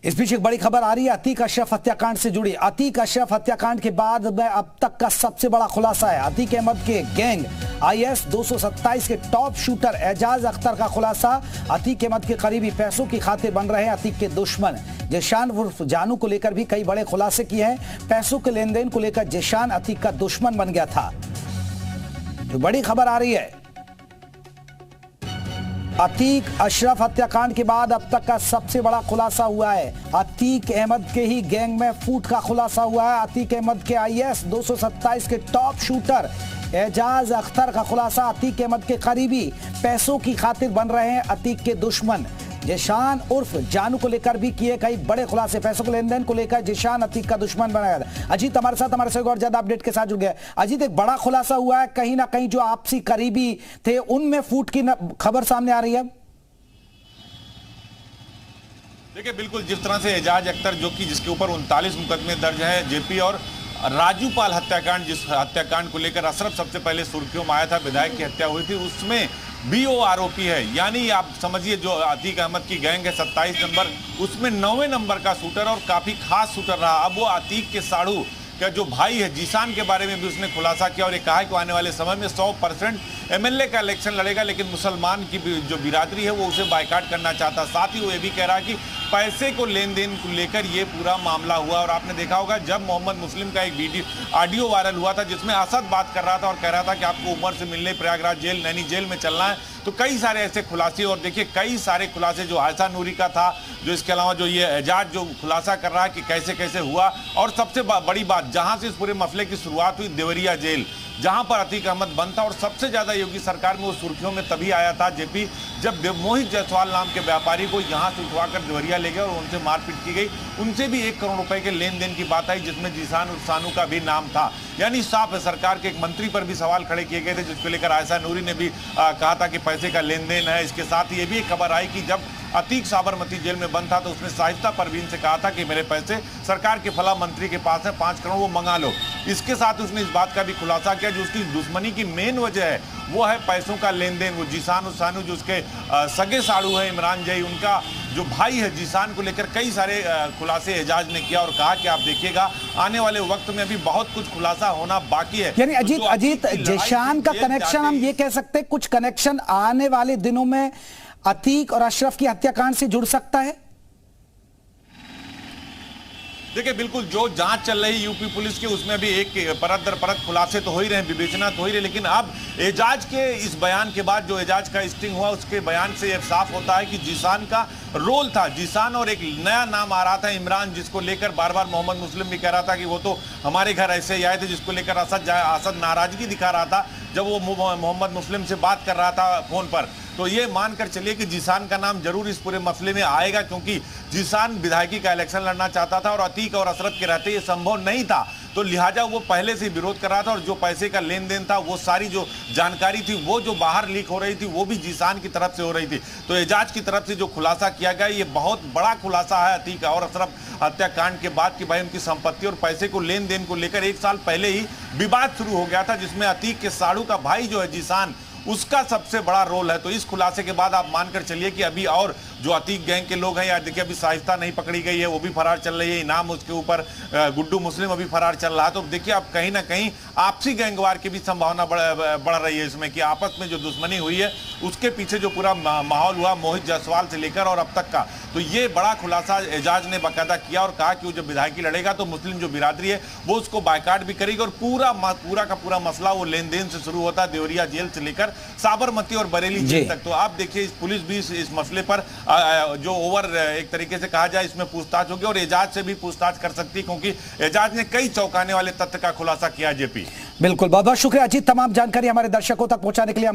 इस बीच एक बड़ी खबर आ रही है अतीक अशरफ हत्याकांड से जुड़ी। अतीक अशरफ हत्याकांड के बाद में अब तक का सबसे बड़ा खुलासा है। अतीक अहमद के गैंग IS 227 के टॉप शूटर एजाज अख्तर का खुलासा। अतीक अहमद के करीबी पैसों की खातिर बन रहे हैं अतीक के दुश्मन। जिशान उर्फ जानू को लेकर भी कई बड़े खुलासे किए हैं। पैसों के लेन देन को लेकर जिशान अतीक का दुश्मन बन गया था। जो बड़ी खबर आ रही है, अतीक अशरफ हत्याकांड के बाद अब तक का सबसे बड़ा खुलासा हुआ है। अतीक अहमद के ही गैंग में फूट का खुलासा हुआ है। अतीक अहमद के IS 227 के टॉप शूटर एजाज अख्तर का खुलासा। अतीक अहमद के करीबी पैसों की खातिर बन रहे हैं अतीक के दुश्मन। जिशान उर्फ जानू को लेकर भी किए कई बड़े खुलासे। पैसों के लेन देन को लेकर जिशान अतीक का दुश्मन बनाया गया। अजीत हमारे से और ज्यादा अपडेट के साथ जुड़ गए। अजीत, एक बड़ा खुलासा हुआ है, कहीं ना कहीं जो आपसी करीबी थे उनमें फूट की खबर सामने आ रही है। देखिए, बिल्कुल जिस तरह से एजाज अख्तर जो कि जिसके ऊपर 39 मुकदमे दर्ज है जेपी, और राजू पाल हत्याकांड, जिस हत्याकांड को लेकर अशरफ सबसे पहले सुर्खियों में आया था, विधायक की हत्या हुई थी, उसमें भी वो आरोपी है। यानी आप समझिए जो अतीक अहमद की गैंग है 27 नंबर, उसमें 9वें नंबर का शूटर और काफी खास शूटर रहा। अब वो अतीक के साड़ू का जो भाई है जिशान के बारे में भी उसने खुलासा किया और ये कहा कि आने वाले समय में 100% MLA का इलेक्शन लड़ेगा, लेकिन मुसलमान की जो बिरादरी है वो उसे बायकाट करना चाहता। साथ ही वो ये भी कह रहा है कि पैसे को लेन देन को लेकर ये पूरा मामला हुआ। और आपने देखा होगा जब मोहम्मद मुस्लिम का एक ऑडियो वायरल हुआ था जिसमें असद बात कर रहा था और कह रहा था कि आपको उमर से मिलने प्रयागराज जेल, नैनी जेल में चलना है, तो कई सारे ऐसे खुलासे। और देखिए कई सारे खुलासे जो आयशा नूरी का था, जो इसके अलावा जो ये एजाज जो खुलासा कर रहा है कि कैसे कैसे हुआ। और सबसे बड़ी बात, जहां से इस पूरे मसले की शुरुआत हुई, देवरिया जेल, जहां पर अतीक अहमद बंद था। और सबसे ज्यादा योगी सरकार में वो सुर्खियों में तभी आया था जेपी, जब मोहित जायसवाल नाम के व्यापारी को यहां से उठवाकर देवरिया ले गए और उनसे मारपीट की गई। उनसे भी 1 करोड़ रुपए के लेन देन की बात आई, जिसमें जिशान और सानू का भी नाम था। यानी साफ है, सरकार के एक मंत्री पर भी सवाल खड़े किए गए थे, जिसको लेकर आयशा नूरी ने भी कहा था कि पैसे का लेन देन है। इसके साथ ही ये भी एक खबर आई कि जब अतीक साबरमती जेल में बंद था तो उसने साहिस्ता परवीन से कहा था कि मेरे पैसे सरकार के फला मंत्री के पास है, 5 करोड़ वो मंगा लो। इसके साथ उसने इस बात का भी खुलासा किया जो उसकी दुश्मनी की मेन वजह है वो है पैसों का लेन देन। वो जिशान और सानू जो उसके सगे साड़ू है, इमरान जई, उनका जो भाई है जिशान को लेकर कई सारे खुलासे एजाज ने किया और कहा कि आप देखिएगा आने वाले वक्त में अभी बहुत कुछ खुलासा होना बाकी है। यानी अजीत जिशान का कनेक्शन, हम ये कह सकते हैं कुछ कनेक्शन आने वाले दिनों में अतीक और अशरफ की हत्याकांड से जुड़ सकता है। देखिए, बिल्कुल जो जांच चल रही यूपी पुलिस की, उसमें भी एक परत दर परत खुलासे तो हो ही रहे हैं, विवेचना तो हो ही रही, लेकिन अब एजाज के इस बयान के बाद जो एजाज का स्टिंग हुआ उसके बयान से यह साफ होता है कि जिशान का रोल था। जिशान और एक नया नाम आ रहा था इमरान, जिसको लेकर बार बार मोहम्मद मुस्लिम भी कह रहा था कि वो तो हमारे घर ऐसे ही आए थे, जिसको लेकर असद नाराजगी दिखा रहा था जब वो मोहम्मद मुस्लिम से बात कर रहा था फोन पर। तो ये मानकर चलिए कि जिशान का नाम जरूर इस पूरे मसले में आएगा, क्योंकि जिशान विधायकी का इलेक्शन लड़ना चाहता था और अतीक और अशरफ के रहते ये संभव नहीं था, तो लिहाजा वो पहले से विरोध कर रहा था। और जो पैसे का लेन देन था, वो सारी जो जानकारी थी वो जो बाहर लीक हो रही थी वो भी जिशान की तरफ से हो रही थी। तो एजाज की तरफ से जो खुलासा किया गया, ये बहुत बड़ा खुलासा है अतीक और अशरफ हत्याकांड के बाद कि भाई उनकी संपत्ति और पैसे को लेन देन को लेकर 1 साल पहले ही विवाद शुरू हो गया था, जिसमें अतीक के साड़ू का भाई जो है जिशान, उसका सबसे बड़ा रोल है। तो इस खुलासे के बाद आप मानकर चलिए कि अभी और जो अतीक गैंग के लोग हैं, यार देखिए अभी साहिस्ता नहीं पकड़ी गई है, वो भी फरार चल रही है, इनाम उसके ऊपर गुड्डू मुस्लिम अभी फरार चल रहा है। तो देखिए अब कहीं ना कहीं आपसी गैंगवार की भी संभावना बढ़ रही है इसमें, कि आपस में जो दुश्मनी हुई है उसके पीछे जो पूरा माहौल हुआ मोहित जायसवाल से लेकर और अब तक का, तो ये बड़ा खुलासा एजाज ने बाकायदा किया और कहा कि वो जब विधायकी लड़ेगा तो मुस्लिम जो बिरादरी है वो उसको बायकाट भी करेगी। और पूरा का पूरा मसला वो लेन देन से शुरू होता है, देवरिया जेल से लेकर साबरमती और बरेली जेल तक। तो आप देखिए पुलिस भी इस मसले पर जो ओवर एक तरीके से कहा जाए इसमें पूछताछ होगी और एजाज से भी पूछताछ कर सकती है, क्योंकि एजाज ने कई चौंकाने वाले तथ्य का खुलासा किया जेपी। बिल्कुल, बहुत बहुत शुक्रिया अजीत, तमाम जानकारी हमारे दर्शकों तक पहुंचाने के लिए।